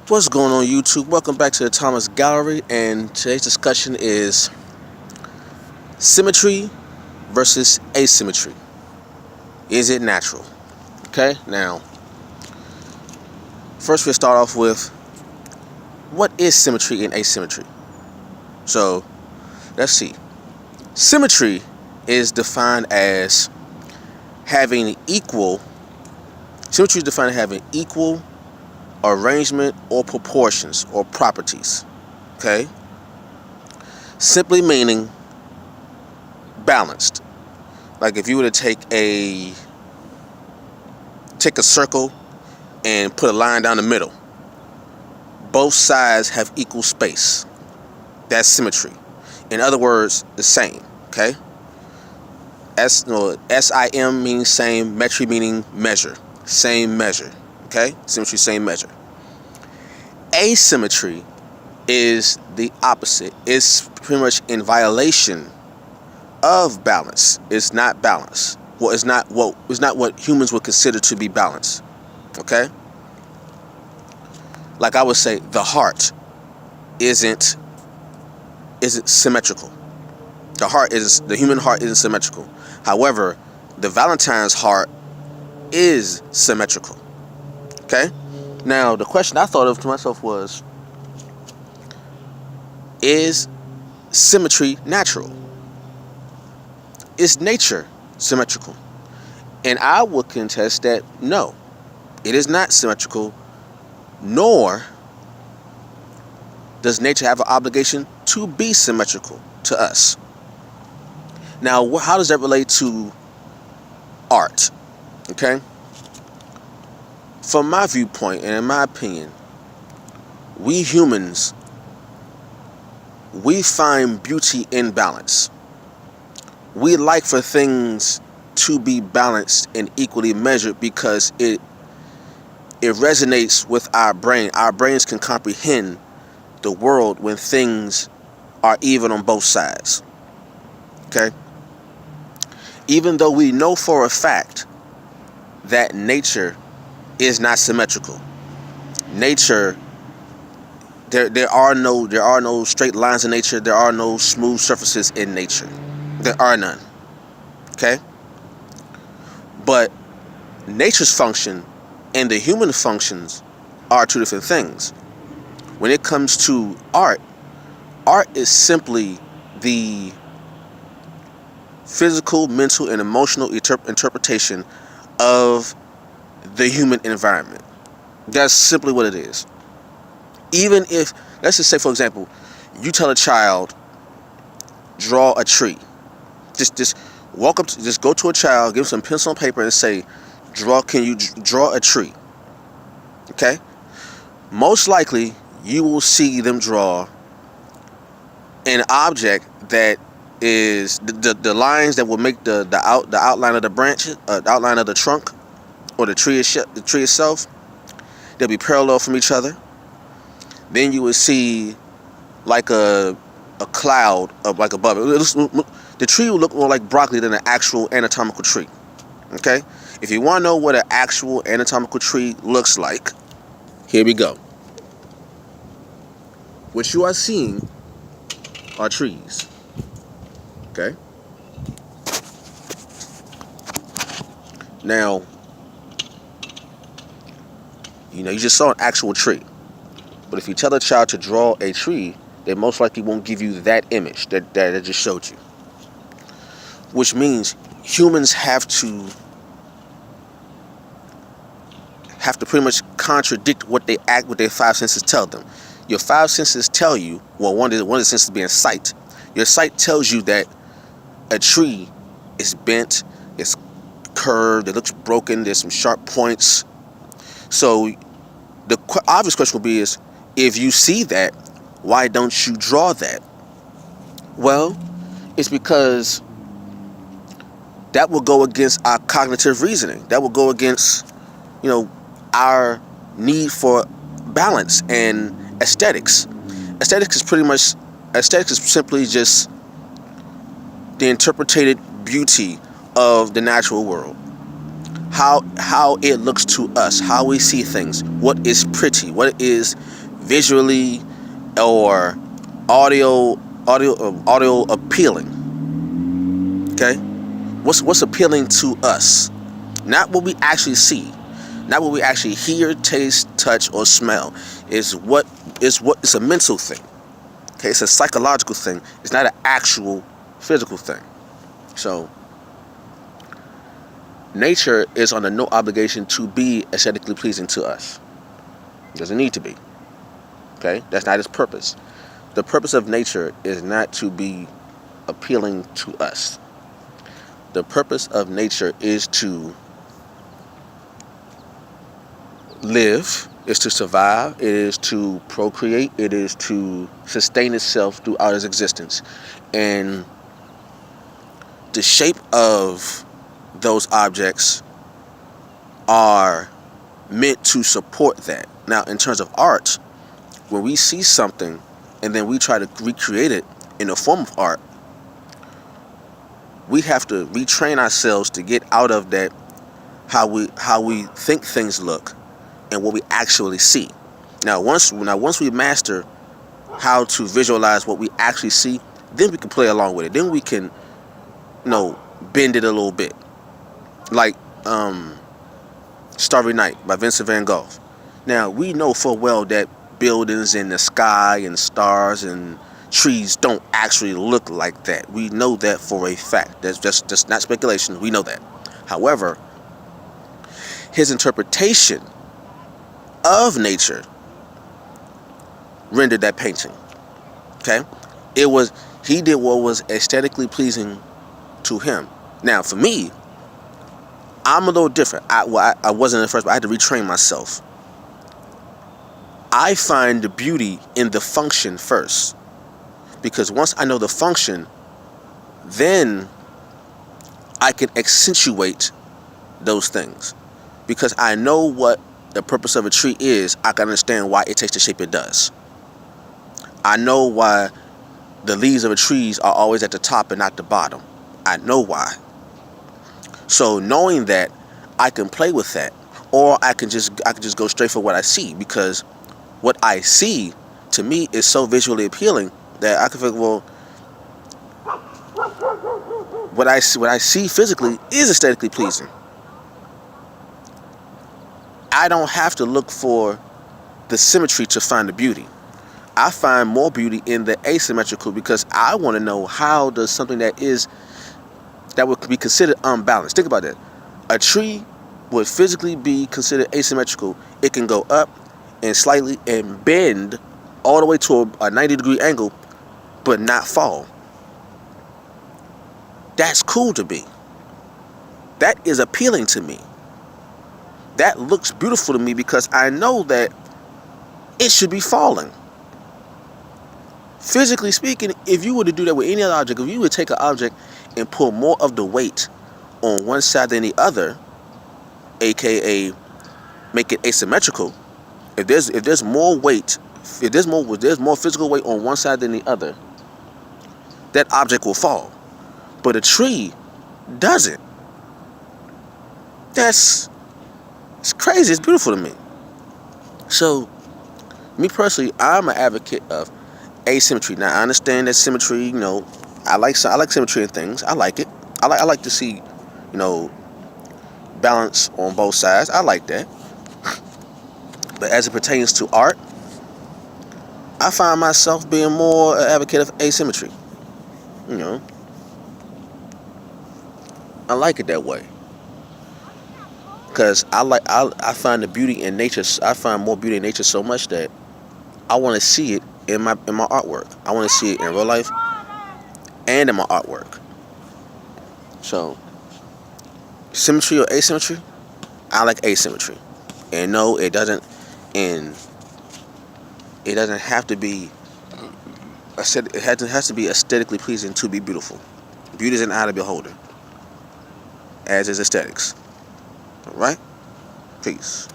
What's going on, YouTube? Welcome back to the Thomas Gallery, and today's discussion is symmetry versus asymmetry. Is it natural? Okay, now, first we'll start off with what is symmetry and asymmetry. So, let's see. Symmetry is defined as having equal arrangement or proportions or properties. Okay? Simply meaning balanced. Like if you were to take a circle and put a line down the middle, both sides have equal space. That's symmetry. In other words, the same. Okay? SIM means same, metry meaning measure. Same measure. Okay? Symmetry, same measure. Asymmetry is the opposite. It's pretty much in violation of balance. It's not balance. Well, it's not what humans would consider to be balance. Okay? Like I would say, the heart isn't symmetrical. The human heart isn't symmetrical. However, the Valentine's heart is symmetrical. Okay? Now, the question I thought of to myself was, is symmetry natural? Is nature symmetrical? And I would contest that no, it is not symmetrical, nor does nature have an obligation to be symmetrical to us. Now, how does that relate to art? Okay? From my viewpoint and in my opinion, we humans, we find beauty in balance. We like for things to be balanced and equally measured because it resonates with our brain. Our brains can comprehend the world when things are even on both sides. Okay? Even though we know for a fact that nature is not symmetrical. Nature, there are no straight lines in nature. There are no smooth surfaces in nature. There are none. Okay? But nature's function and the human functions are two different things. When it comes to art is simply the physical, mental, and emotional interpretation of the human environment. That's simply what it is. Even if, let's just say, for example, you tell a child, draw a tree. Just go to a child, give them some pencil and paper and say, can you draw a tree? Okay? Most likely, you will see them draw an object that is the lines that will make the outline of the branch, the outline of the trunk, or the tree itself. They'll be parallel from each other. Then you will see like a cloud of like above it. The tree will look more like broccoli than an actual anatomical tree. Okay? If you want to know what an actual anatomical tree looks like, here we go. What you are seeing are trees. Okay? Now, you just saw an actual tree. But if you tell a child to draw a tree, they most likely won't give you that image that I just showed you. Which means humans have to pretty much contradict what their five senses tell them. Your five senses tell you, well, one of the senses being sight. Your sight tells you that a tree is bent, it's curved, it looks broken, there's some sharp points. So the obvious question will be is, if you see that, why don't you draw that? Well, it's because that will go against our cognitive reasoning. That will go against, our need for balance and aesthetics. Aesthetics is simply just the interpreted beauty of the natural world. How it looks to us, how we see things, what is pretty, what is visually or audio appealing. Okay, what's appealing to us? Not what we actually see, not what we actually hear, taste, touch, or smell. It's a mental thing. Okay, it's a psychological thing. It's not an actual physical thing. So nature is under no obligation to be aesthetically pleasing to us. It doesn't need to be. Okay, that's not its purpose. The purpose of nature is not to be appealing to us. The purpose of nature is to live, is to survive, it is to procreate, it is to sustain itself throughout its existence. And the shape of those objects are meant to support that. Now, in terms of art, when we see something and then we try to recreate it in a form of art, we have to retrain ourselves to get out of that how we think things look and what we actually see. Now once we master how to visualize what we actually see, then we can play along with it. Then we can, bend it a little bit. Like Starry Night by Vincent van Gogh. Now we know full well that buildings in the sky and stars and trees don't actually look like that. We know that for a fact. That's just not speculation. We know that. However, his interpretation of nature rendered that painting. Okay? He did what was aesthetically pleasing to him. Now, for me, I'm a little different. I wasn't at first, but I had to retrain myself. I find the beauty in the function first. Because once I know the function, then I can accentuate those things. Because I know what the purpose of a tree is, I can understand why it takes the shape it does. I know why the leaves of a tree are always at the top and not the bottom. I know why. So knowing that, I can play with that, or I can just go straight for what I see, because what I see to me is so visually appealing that I can think, well, what I see physically is aesthetically pleasing. I don't have to look for the symmetry to find the beauty. I find more beauty in the asymmetrical, because I want to know, how does something that would be considered unbalanced. Think about that. A tree would physically be considered asymmetrical. It can go up and slightly and bend all the way to a 90-degree angle, but not fall. That's cool to me. That is appealing to me. That looks beautiful to me, because I know that it should be falling. Physically speaking, if you were to do that with any other object, if you would take an object and pull more of the weight on one side than the other, aka make it asymmetrical, if there's more weight, if there's more physical weight on one side than the other, that object will fall. But a tree doesn't. It's crazy. It's beautiful to me. So, me personally, I'm an advocate of asymmetry. Now, I understand that symmetry, I like symmetry in things. I like it. I like to see, balance on both sides. I like that. But as it pertains to art, I find myself being more an advocate of asymmetry. I like it that way. Because I find the beauty in nature. I find more beauty in nature so much that I want to see it in my artwork. I want to see it in real life and in my artwork. So, symmetry or asymmetry? I like asymmetry. And no, it doesn't have to be. It has to be aesthetically pleasing to be beautiful. Beauty is an eye of the beholder, as is aesthetics. All right? Peace.